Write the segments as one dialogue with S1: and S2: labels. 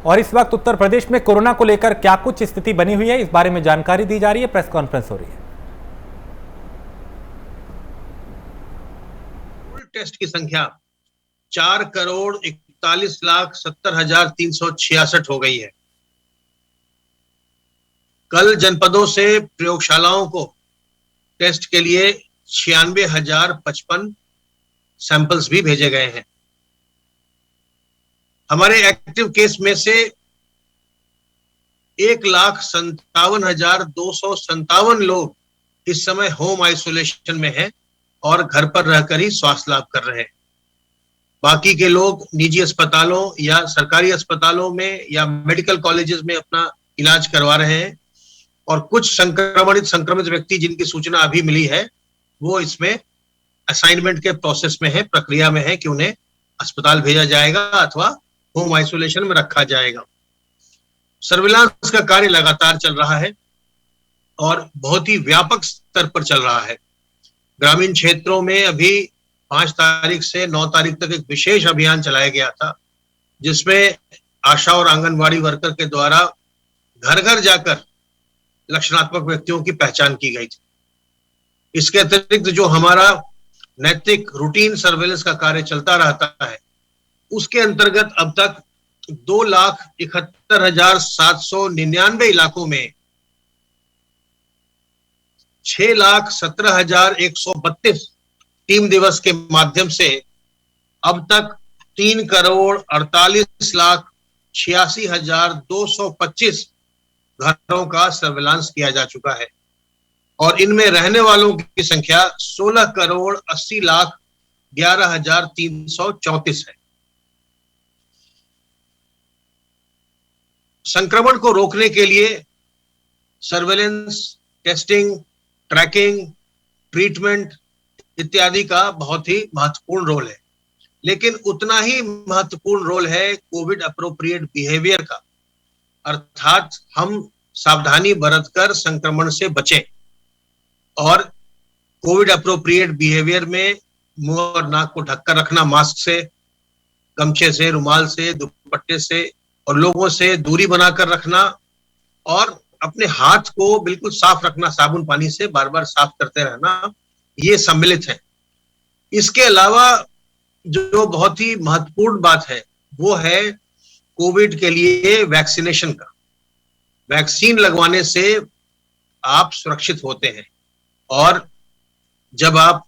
S1: और इस वक्त उत्तर प्रदेश में कोरोना को लेकर क्या कुछ स्थिति बनी हुई है, इस बारे में जानकारी दी जा रही है। प्रेस कॉन्फ्रेंस हो रही है।
S2: कुल टेस्ट की संख्या 4,41,70,366 हो गई है। कल जनपदों से प्रयोगशालाओं को टेस्ट के लिए 96,055 सैंपल्स भी भेजे गए हैं। हमारे एक्टिव केस में से 1,57,257 लोग इस समय होम आइसोलेशन में हैं और घर पर रहकर ही स्वास्थ्य लाभ कर रहे हैं। बाकी के लोग निजी अस्पतालों या सरकारी अस्पतालों में या मेडिकल कॉलेजेस में अपना इलाज करवा रहे हैं और कुछ संक्रमित व्यक्ति जिनकी सूचना अभी मिली है वो इसमें असाइनमेंट के प्रोसेस में है, प्रक्रिया में है कि उन्हें अस्पताल भेजा जाएगा अथवा होम आइसोलेशन में रखा जाएगा। सर्विलांस का कार्य लगातार चल रहा है और बहुत ही व्यापक स्तर पर चल रहा है। ग्रामीण क्षेत्रों में अभी 5 तारीख से 9 तारीख तक एक विशेष अभियान चलाया गया था, जिसमें आशा और आंगनवाड़ी वर्कर के द्वारा घर घर जाकर लक्षणात्मक व्यक्तियों की पहचान की गई थी। इसके अतिरिक्त जो हमारा नैतिक रूटीन सर्वेलेंस का कार्य चलता रहता है, उसके अंतर्गत अब तक 2,71,799 इलाकों में 6,17,132 टीम दिवस के माध्यम से अब तक 3,48,86,225 घरों का सर्विलांस किया जा चुका है और इनमें रहने वालों की संख्या 16,80,11,334 है। संक्रमण को रोकने के लिए सर्वेलेंस, टेस्टिंग, ट्रैकिंग, ट्रीटमेंट इत्यादि का बहुत ही महत्वपूर्ण रोल है, लेकिन उतना ही महत्वपूर्ण रोल है कोविड अप्रोप्रिएट बिहेवियर का, अर्थात हम सावधानी बरतकर संक्रमण से बचें और कोविड अप्रोप्रिएट बिहेवियर में मुंह और नाक को ढककर रखना, मास्क से, गमछे से, रुमाल से, दुपट्टे से, और लोगों से दूरी बनाकर रखना और अपने हाथ को बिल्कुल साफ रखना, साबुन पानी से बार बार साफ करते रहना, ये सम्मिलित है। इसके अलावा जो बहुत ही महत्वपूर्ण बात है वो है कोविड के लिए वैक्सीनेशन का। वैक्सीन लगवाने से आप सुरक्षित होते हैं और जब आप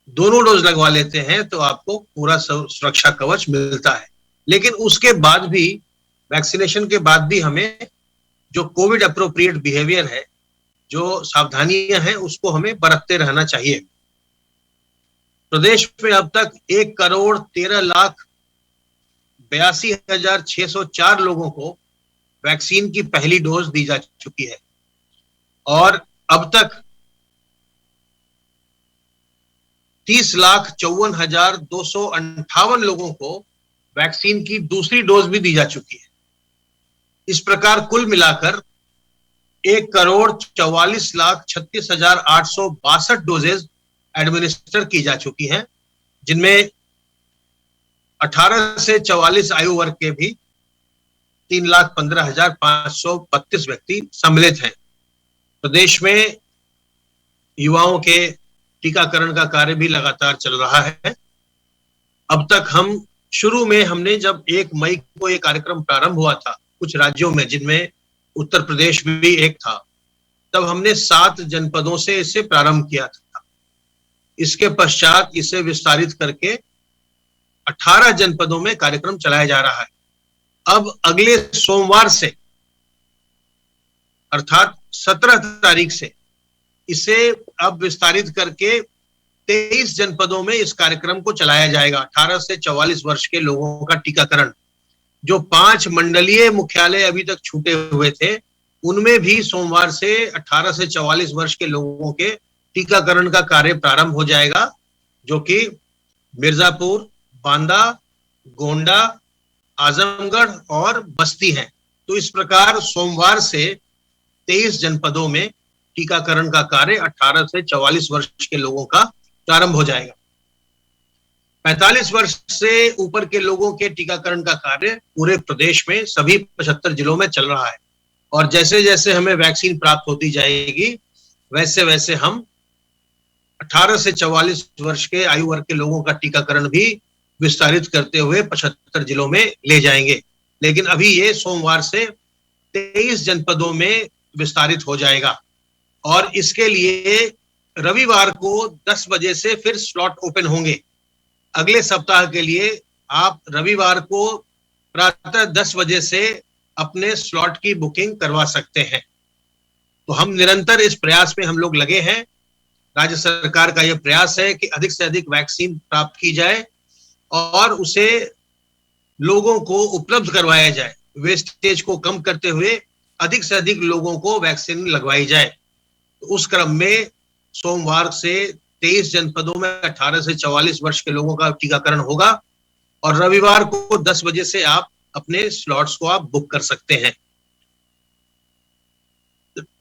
S2: दोनों डोज लगवा लेते हैं तो आपको पूरा सुरक्षा कवच मिलता है। लेकिन उसके बाद भी, वैक्सीनेशन के बाद भी हमें जो कोविड अप्रोप्रिएट बिहेवियर है, जो सावधानियां हैं, उसको हमें बरतते रहना चाहिए। प्रदेश में अब तक 1,13,82,604 लोगों को वैक्सीन की पहली डोज दी जा चुकी है और अब तक 30,54,258 लोगों को वैक्सीन की दूसरी डोज भी दी जा चुकी है। इस प्रकार कुल मिलाकर 1,44,36,862 डोजेज एडमिनिस्टर की जा चुकी हैं, जिनमें 18 से 44 आयु वर्ग के भी 3,15,532 व्यक्ति सम्मिलित हैं। प्रदेश में युवाओं के टीकाकरण का कार्य भी लगातार चल रहा है। अब तक शुरू में हमने जब 1 मई को ये कार्यक्रम प्रारंभ हुआ था कुछ राज्यों में, जिनमें उत्तर प्रदेश भी एक था, तब हमने 7 जनपदों से इसे प्रारंभ किया था। इसके पश्चात इसे विस्तारित करके 18 जनपदों में कार्यक्रम चलाया जा रहा है। अब अगले सोमवार से अर्थात 17 तारीख से इसे अब विस्तारित करके 23 जनपदों में इस कार्यक्रम को चलाया जाएगा। 18 से 44 वर्ष के लोगों का टीकाकरण, जो 5 मंडलीय मुख्यालय अभी तक छूटे हुए थे, उनमें भी सोमवार से 18 से 44 वर्ष के लोगों के टीकाकरण का कार्य प्रारंभ हो जाएगा, जो कि मिर्जापुर, बांदा, गोंडा, आजमगढ़ और बस्ती हैं। तो इस प्रकार सोमवार से 23 जनपदों में टीकाकरण का कार्य 18 से 44 वर्ष के लोगों का प्रारंभ हो जाएगा। 45 वर्ष से ऊपर के लोगों के टीकाकरण का कार्य पूरे प्रदेश में सभी 75 जिलों में चल रहा है। और जैसे जैसे हमें वैक्सीन प्राप्त होती जाएगी, वैसे वैसे हम 18 से 44 वर्ष के आयु वर्ग के लोगों का टीकाकरण भी विस्तारित करते हुए 75 जिलों में ले जाएंगे। लेकिन अभी ये सोमवार से 23 जनपदों में विस्तारित हो जाएगा और इसके लिए रविवार को 10 बजे से फिर स्लॉट ओपन होंगे। अगले सप्ताह के लिए आप रविवार को प्रातः 10 बजे से अपने स्लॉट की बुकिंग करवा सकते हैं। तो हम निरंतर इस प्रयास में हम लोग लगे हैं। राज्य सरकार का यह प्रयास है कि अधिक से अधिक वैक्सीन प्राप्त की जाए और उसे लोगों को उपलब्ध करवाया जाए। वेस्टेज को कम करते हुए अधिक से अधिक लोगों को वैक्सीन लगवाई जाए। तो उस क्रम में सोमवार से 23 जनपदों में 18 से 44 वर्ष के लोगों का टीकाकरण होगा और रविवार को 10 बजे से आप अपने स्लॉट्स को आप बुक कर सकते हैं।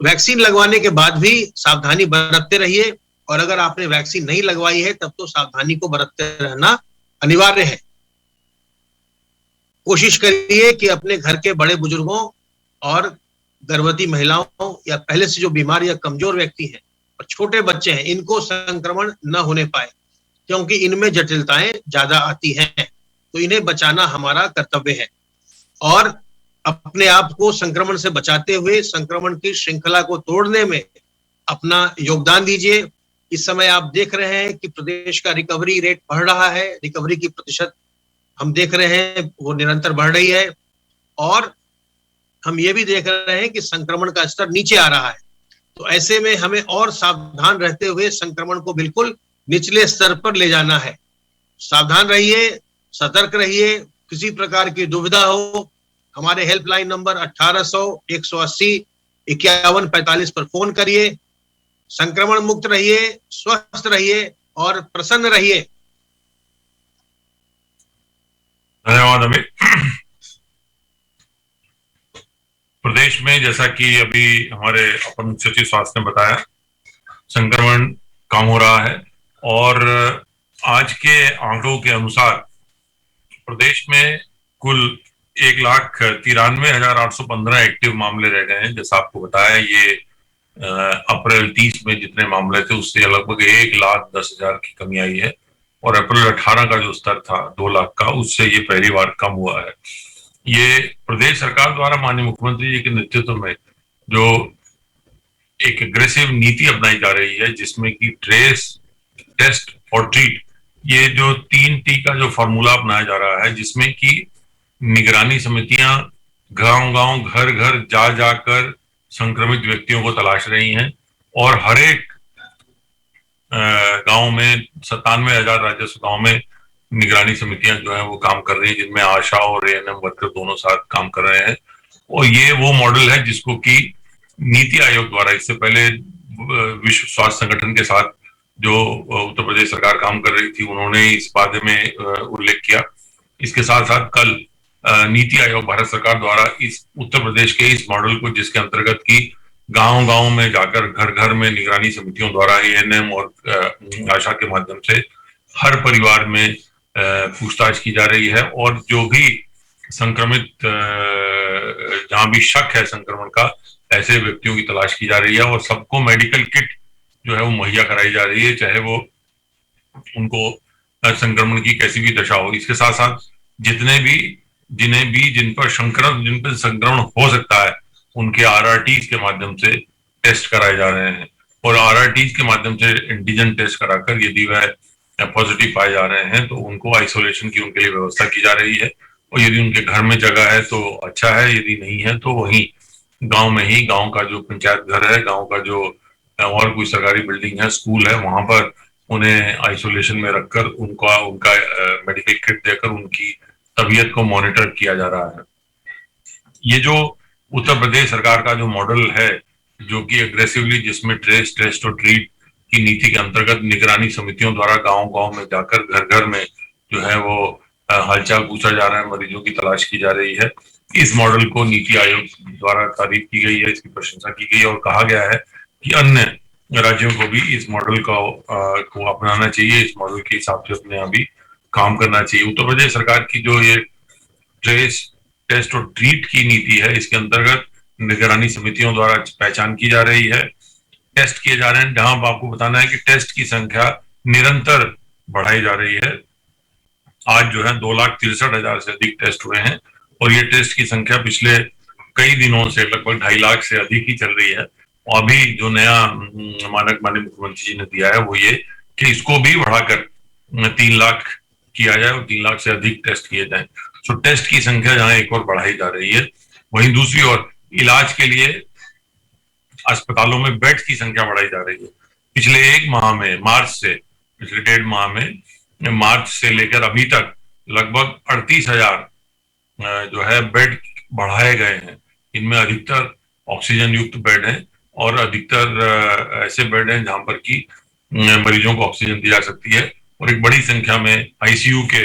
S2: वैक्सीन लगवाने के बाद भी सावधानी बरतते रहिए और अगर आपने वैक्सीन नहीं लगवाई है तब तो सावधानी को बरतते रहना अनिवार्य है। कोशिश करिए कि अपने घर के बड़े बुजुर्गों और गर्भवती महिलाओं या पहले से जो बीमार या कमजोर व्यक्ति हैं और छोटे बच्चे हैं, इनको संक्रमण न होने पाए, क्योंकि इनमें जटिलताएं ज्यादा आती हैं। तो इन्हें बचाना हमारा कर्तव्य है और अपने आप को संक्रमण से बचाते हुए संक्रमण की श्रृंखला को तोड़ने में अपना योगदान दीजिए। इस समय आप देख रहे हैं कि प्रदेश का रिकवरी रेट बढ़ रहा है, रिकवरी की प्रतिशत हम देख रहे हैं वो निरंतर बढ़ रही है और हम ये भी देख रहे हैं कि संक्रमण का स्तर नीचे आ रहा है। तो ऐसे में हमें और सावधान रहते हुए संक्रमण को बिल्कुल निचले स्तर पर ले जाना है। सावधान रहिए, सतर्क रहिए। किसी प्रकार की दुविधा हो, हमारे हेल्पलाइन नंबर 1800 180 5145 पर फोन करिए। संक्रमण मुक्त रहिए, स्वस्थ रहिए और प्रसन्न रहिए।
S3: धन्यवाद अमित। प्रदेश में जैसा कि अभी हमारे अपर मुख्य सचिव स्वास्थ्य ने बताया, संक्रमण कम हो रहा है और आज के आंकड़ों के अनुसार प्रदेश में कुल 1,93,815 एक्टिव मामले रह गए हैं। जैसा आपको बताया, ये अप्रैल 30 में जितने मामले थे उससे लगभग 1,10,000 की कमी आई है और अप्रैल 18 का जो स्तर था 2 लाख का, उससे ये पहली बार कम हुआ है। ये प्रदेश सरकार द्वारा माननीय मुख्यमंत्री जी के नेतृत्व में जो एक एग्रेसिव नीति अपनाई जा रही है, जिसमें कि ट्रेस, टेस्ट और ट्रीट, ये जो 3T का जो फॉर्मूला अपनाया जा रहा है, जिसमें कि निगरानी समितियां गांव-गांव, घर-घर जा जाकर संक्रमित व्यक्तियों को तलाश रही हैं और हर एक गांव में 97,000 राजस्व गांव में निगरानी समितियां जो है वो काम कर रही हैं, जिनमें आशा और ANM वर्कर दोनों साथ काम कर रहे हैं। और ये वो मॉडल है जिसको कि नीति आयोग द्वारा इससे पहले विश्व स्वास्थ्य संगठन के साथ जो उत्तर प्रदेश सरकार काम कर रही थी, उन्होंने इस बारे में उल्लेख किया। इसके साथ साथ कल नीति आयोग भारत सरकार द्वारा इस उत्तर प्रदेश के इस मॉडल को, जिसके अंतर्गत की गांव-गांव में जाकर घर घर में निगरानी समितियों द्वारा ANM और आशा के माध्यम से हर परिवार में पूछताछ की जा रही है और जो भी संक्रमित, जहां भी शक है संक्रमण का, ऐसे व्यक्तियों की तलाश की जा रही है और सबको मेडिकल किट जो है वो मुहैया कराई जा रही है, चाहे वो उनको संक्रमण की कैसी भी दशा हो। इसके साथ साथ जिन पर संक्रमण हो सकता है, उनके RRTs के माध्यम से टेस्ट कराए जा रहे हैं और RRTs के माध्यम से एंटीजन टेस्ट कराकर यदि वह पॉजिटिव पाए जा रहे हैं तो उनको आइसोलेशन की उनके लिए व्यवस्था की जा रही है। और यदि उनके घर में जगह है तो अच्छा है, यदि नहीं है तो वहीं गांव में ही, गांव का जो पंचायत घर है, गांव का जो और कोई सरकारी बिल्डिंग है, स्कूल है, वहां पर उन्हें आइसोलेशन में रखकर उनका मेडिकल किट देकर उनकी तबीयत को मॉनिटर किया जा रहा है। ये जो उत्तर प्रदेश सरकार का जो मॉडल है, जो कि एग्रेसिवली, जिसमें ट्रेस, टेस्ट और ट्रीट की नीति के अंतर्गत निगरानी समितियों द्वारा गांव-गांव में जाकर घर घर में जो है वो हालचाल पूछा जा रहा है, मरीजों की तलाश की जा रही है, इस मॉडल को नीति आयोग द्वारा तारीफ की गई है, इसकी प्रशंसा की गई है और कहा गया है कि अन्य राज्यों को भी इस मॉडल को अपनाना चाहिए, इस मॉडल के हिसाब से अपने यहाँ भी काम करना चाहिए। उत्तर प्रदेश सरकार की जो ये ट्रेस, टेस्ट और ट्रीट की नीति है, इसके अंतर्गत निगरानी समितियों द्वारा पहचान की जा रही है, टेस्ट किए जा रहे हैं। जहां आपको बताना है कि टेस्ट की संख्या निरंतर बढ़ाई जा रही है। आज जो है 2,63,000 से अधिक टेस्ट हुए हैं और ये टेस्ट की संख्या पिछले कई दिनों से लगभग 2.5 लाख से अधिक ही चल रही है। और अभी जो नया मानक माननीय मुख्यमंत्री जी ने दिया है वो ये कि इसको भी बढ़ाकर 3 लाख किया जाए और 3 लाख से अधिक टेस्ट किए जाए। सो टेस्ट की संख्या जहां एक और बढ़ाई जा रही है, वहीं दूसरी ओर इलाज के लिए अस्पतालों में बेड की संख्या बढ़ाई जा रही है। पिछले एक माह में, मार्च से, पिछले 1.5 माह में, मार्च से लेकर अभी तक लगभग 38,000 जो है बेड बढ़ाए गए हैं। इनमें अधिकतर ऑक्सीजन युक्त बेड हैं और अधिकतर ऐसे बेड हैं जहां पर कि मरीजों को ऑक्सीजन दी जा सकती है और एक बड़ी संख्या में आईसीयू के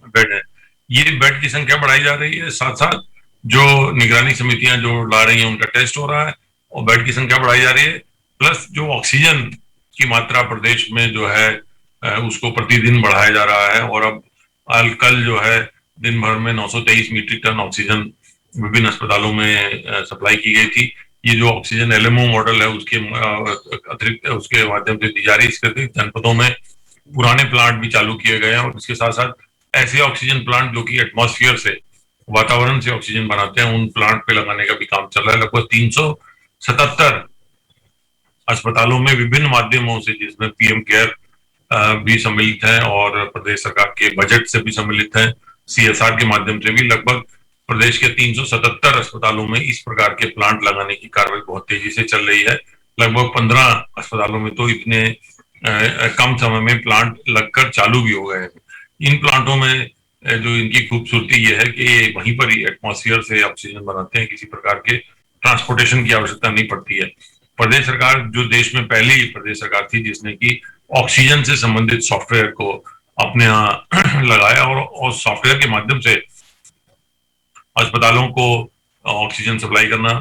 S3: बेड हैं। ये बेड की संख्या बढ़ाई जा रही है, साथ साथ जो निगरानी समितियां जो ला रही हैं उनका टेस्ट हो रहा है और बेड की संख्या बढ़ाई जा रही है। प्लस जो ऑक्सीजन की मात्रा प्रदेश में जो है उसको प्रतिदिन बढ़ाया जा रहा है और अब कल जो है दिन भर में 923 मीट्रिक टन ऑक्सीजन विभिन्न अस्पतालों में सप्लाई की गई थी। ये जो ऑक्सीजन एलएमओ मॉडल है उसके अतिरिक्त उसके माध्यम से दी जा रही है। इसके अतिरिक्त जनपदों में पुराने प्लांट भी चालू किए गए हैं और इसके साथ साथ ऐसे ऑक्सीजन प्लांट जो कि एटमॉस्फेयर से, वातावरण से ऑक्सीजन बनाते हैं, उन प्लांट पे लगाने का भी काम चल रहा है। लगभग 377 अस्पतालों में विभिन्न माध्यमों से, जिसमें पीएम केयर भी सम्मिलित है और प्रदेश सरकार के बजट से भी सम्मिलित है, सीएसआर के माध्यम से भी लगभग प्रदेश के 377 अस्पतालों में इस प्रकार के प्लांट लगाने की कार्रवाई बहुत तेजी से चल रही है। लगभग 15 अस्पतालों में तो इतने कम समय में प्लांट लगकर चालू भी हो गए हैं। इन प्लांटों में जो इनकी खूबसूरती ये है कि ये वहीं पर ही एटमॉस्फेयर से ऑक्सीजन बनाते हैं, किसी प्रकार के ट्रांसपोर्टेशन की आवश्यकता नहीं पड़ती है। प्रदेश सरकार जो देश में पहली प्रदेश सरकार थी जिसने की ऑक्सीजन से संबंधित सॉफ्टवेयर को अपने यहाँ लगाया और सॉफ्टवेयर के माध्यम से अस्पतालों को ऑक्सीजन सप्लाई करना,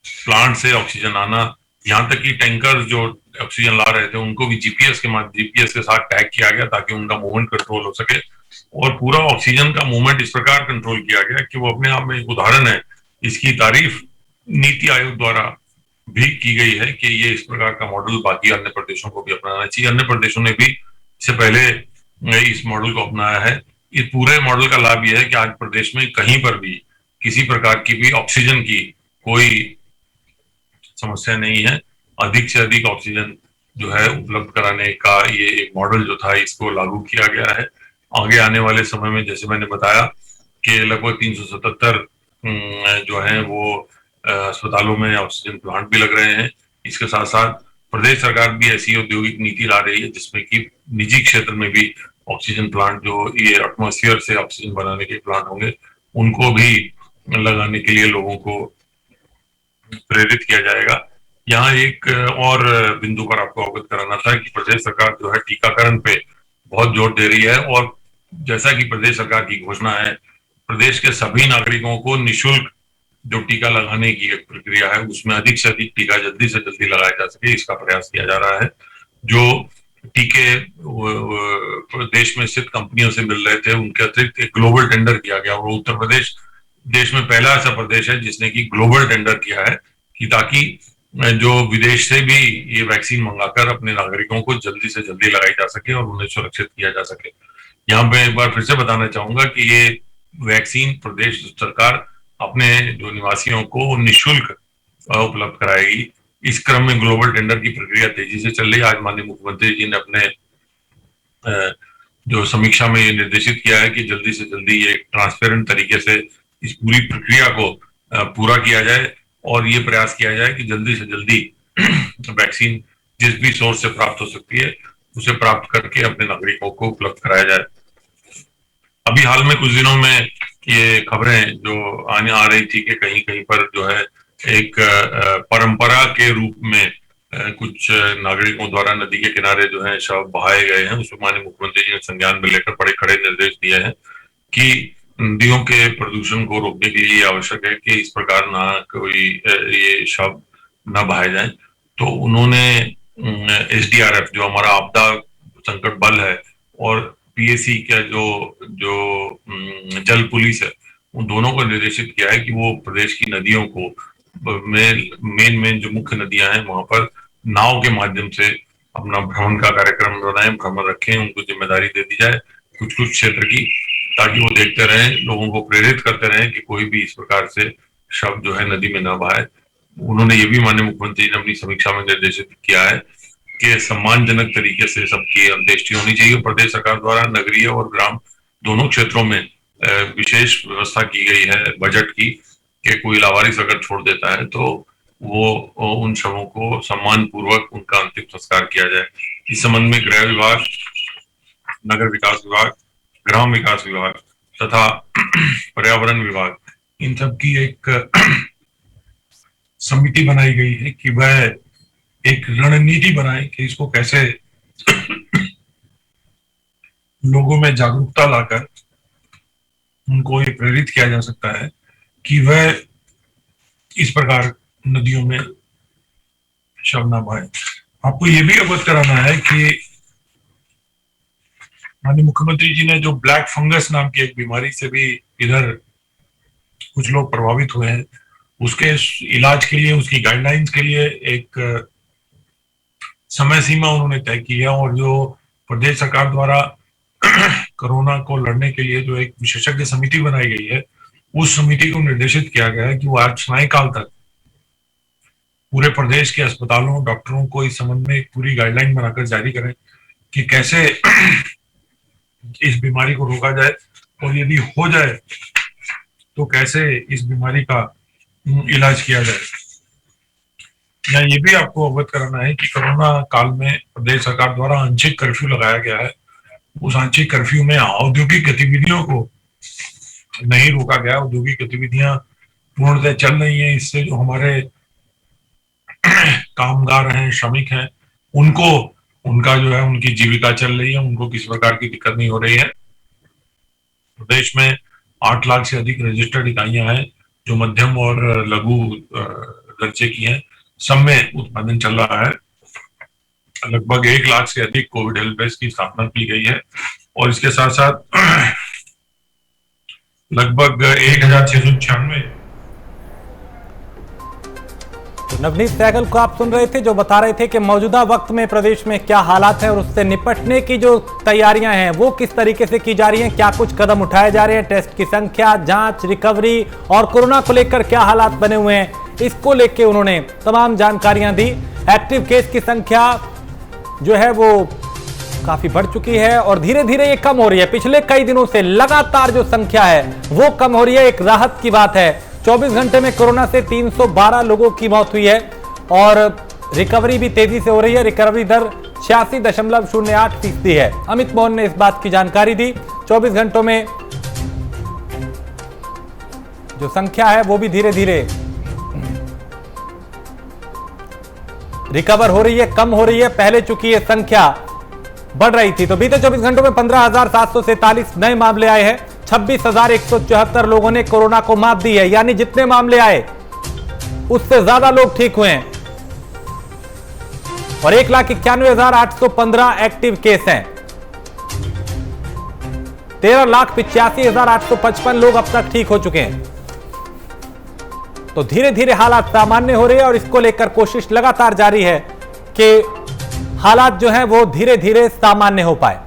S3: प्लांट से ऑक्सीजन आना, यहाँ तक कि टैंकर जो ऑक्सीजन ला रहे थे उनको भी जीपीएस के साथ टैग किया गया ताकि उनका मूवमेंट कंट्रोल हो सके और पूरा ऑक्सीजन का मूवमेंट इस प्रकार कंट्रोल किया गया कि वो अपने आप में एक उदाहरण है। इसकी तारीफ नीति आयोग द्वारा भी की गई है कि ये इस प्रकार का मॉडल बाकी अन्य प्रदेशों को भी अपनाना चाहिए। अन्य प्रदेशों ने भी इससे पहले इस मॉडल को अपनाया है। इस पूरे मॉडल का लाभ यह है कि आज प्रदेश में कहीं पर भी किसी प्रकार की भी ऑक्सीजन की कोई समस्या नहीं है। अधिक से अधिक ऑक्सीजन जो है उपलब्ध कराने का ये एक मॉडल जो था इसको लागू किया गया है। आगे आने वाले समय में जैसे मैंने बताया कि लगभग 377 जो है वो अस्पतालों में ऑक्सीजन प्लांट भी लग रहे हैं। इसके साथ साथ प्रदेश सरकार भी ऐसी औद्योगिक नीति ला रही है जिसमें कि निजी क्षेत्र में भी ऑक्सीजन प्लांट, जो ये एटमॉस्फेयर से ऑक्सीजन बनाने के प्लांट होंगे, उनको भी लगाने के लिए लोगों को प्रेरित किया जाएगा। यहाँ एक और बिंदु पर आपको अवगत कराना था कि प्रदेश सरकार जो है टीकाकरण पे बहुत जोर दे रही है और जैसा कि प्रदेश सरकार की घोषणा है, प्रदेश के सभी नागरिकों को निःशुल्क जो टीका लगाने की एक प्रक्रिया है उसमें अधिक से अधिक टीका जल्दी से जल्दी लगाया जा सके, इसका प्रयास किया जा रहा है। जो टीके देश में स्थित कंपनियों से मिल रहे थे उनके अतिरिक्त एक ग्लोबल टेंडर किया गया और उत्तर प्रदेश देश में पहला ऐसा प्रदेश है जिसने की ग्लोबल टेंडर किया है कि ताकि जो विदेश से भी ये वैक्सीन मंगाकर अपने नागरिकों को जल्दी से जल्दी लगाई जा सके और उन्हें सुरक्षित किया जा सके। यहाँ पे एक बार फिर से बताना चाहूंगा कि ये वैक्सीन प्रदेश सरकार अपने जो निवासियों को निःशुल्क उपलब्ध कराएगी। इस क्रम में ग्लोबल टेंडर की प्रक्रिया तेजी से चल रही है। आज माननीय मुख्यमंत्री जी ने अपने जो समीक्षा में ये निर्देशित किया है कि जल्दी से जल्दी ये ट्रांसपेरेंट तरीके से इस पूरी प्रक्रिया को पूरा किया जाए और ये प्रयास किया जाए कि जल्दी से जल्दी वैक्सीन जिस भी सोर्स से प्राप्त हो सकती है उसे प्राप्त करके अपने नागरिकों को उपलब्ध कराया जाए। अभी हाल में कुछ दिनों में ये खबरें जो आ रही थी कि कहीं कहीं पर जो है एक परंपरा के रूप में कुछ नागरिकों द्वारा नदी के किनारे जो है शव बहाए गए हैं, उसमें माननीय मुख्यमंत्री जी ने संज्ञान में लेकर बड़े कड़े निर्देश दिए हैं कि नदियों के प्रदूषण को रोकने के लिए आवश्यक है कि इस प्रकार ना कोई ये शव न बहाए जाए। तो उन्होंने एसडीआरएफ जो हमारा आपदा संकट बल है और पीएसी का जो जो जल पुलिस है, उन दोनों को निर्देशित किया है कि वो प्रदेश की नदियों को मेन जो मुख्य नदियां हैं वहां पर नाव के माध्यम से अपना भ्रमण का कार्यक्रम बनाएं, भ्रमण रखें, उनको जिम्मेदारी दे दी जाए कुछ कुछ क्षेत्र की, ताकि वो देखते रहें, लोगों को प्रेरित करते रहें कि कोई भी इस प्रकार से शव जो है नदी में न बहाए। उन्होंने ये भी माननीय मुख्यमंत्री ने अपनी समीक्षा में निर्देशित किया है कि सम्मानजनक तरीके से सबकी अंत्येष्टि होनी चाहिए। प्रदेश सरकार द्वारा नगरीय और ग्राम दोनों क्षेत्रों में विशेष व्यवस्था की गई है बजट की, कि कोई लावारिस अगर छोड़ देता है तो वो उन शवों को सम्मान पूर्वक उनका अंतिम संस्कार किया जाए। इस संबंध में गृह विभाग, नगर विकास विभाग, ग्राम विकास विभाग तथा पर्यावरण विभाग, इन सब की एक समिति बनाई गई है कि वह एक रणनीति बनाए कि इसको कैसे लोगों में जागरूकता लाकर उनको ये प्रेरित किया जा सकता है कि वह इस प्रकार नदियों में शव ना बहाए। आपको ये भी अवगत कराना है कि माननीय मुख्यमंत्री जी ने जो ब्लैक फंगस नाम की एक बीमारी से भी इधर कुछ लोग प्रभावित हुए हैं, उसके इलाज के लिए, उसकी गाइडलाइंस के लिए एक समय सीमा उन्होंने तय की है। और जो प्रदेश सरकार द्वारा कोरोना को लड़ने के लिए जो एक विशेषज्ञ समिति बनाई गई है, उस समिति को निर्देशित किया गया है कि वो आज सायंकाल तक पूरे प्रदेश के अस्पतालों, डॉक्टरों को इस संबंध में एक पूरी गाइडलाइन बनाकर जारी करें कि कैसे इस बीमारी को रोका जाए, और यदि हो जाए तो कैसे इस बीमारी का इलाज किया जाए। यहाँ ये भी आपको अवगत कराना है कि कोरोना काल में प्रदेश सरकार द्वारा आंशिक कर्फ्यू लगाया गया है। उस आंशिक कर्फ्यू में औद्योगिक गतिविधियों को नहीं रोका गया। औद्योगिक गतिविधियां पूर्णतः चल रही हैं। इससे जो हमारे कामगार हैं, श्रमिक हैं, उनका जो है उनकी जीविका चल रही है, उनको किसी प्रकार की दिक्कत नहीं हो रही है। प्रदेश में 8 लाख से अधिक रजिस्टर्ड इकाइयां हैं जो मध्यम और लघु दर्जे की हैं। सब में उत्पादन चल रहा है। लगभग 1 लाख से अधिक कोविड हेल्प डेस्क की स्थापना की गई है, और इसके साथ साथ लगभग 1696।
S1: नवनीत सहगल को आप सुन रहे थे, जो बता रहे थे कि मौजूदा वक्त में प्रदेश में क्या हालात हैं और उससे निपटने की जो तैयारियां हैं वो किस तरीके से की जा रही हैं, क्या कुछ कदम उठाए जा रहे हैं, टेस्ट की संख्या, जांच, रिकवरी और कोरोना को लेकर क्या हालात बने हुए हैं, इसको लेकर उन्होंने तमाम जानकारियां दी। एक्टिव केस की संख्या जो है वो काफी बढ़ चुकी है और धीरे धीरे ये कम हो रही है। पिछले कई दिनों से लगातार जो संख्या है वो कम हो रही है, एक राहत की बात है। 24 घंटे में कोरोना से 312 लोगों की मौत हुई है और रिकवरी भी तेजी से हो रही है। रिकवरी दर 86.08% है। अमित मोहन ने इस बात की जानकारी दी। 24 घंटों में जो संख्या है वो भी धीरे धीरे रिकवर हो रही है, कम हो रही है। पहले चूंकि ये संख्या बढ़ रही थी, तो बीते 24 घंटों में 15,747 नए मामले आए हैं। 26,174 लोगों ने कोरोना को मात दी है, यानी जितने मामले आए उससे ज्यादा लोग ठीक हुए हैं। और 1,91,815 एक्टिव केस हैं। 13,85,855 लोग अब तक ठीक हो चुके हैं। तो धीरे धीरे हालात सामान्य हो रहे हैं और इसको लेकर कोशिश लगातार जारी है कि हालात जो हैं वो धीरे धीरे सामान्य हो पाए।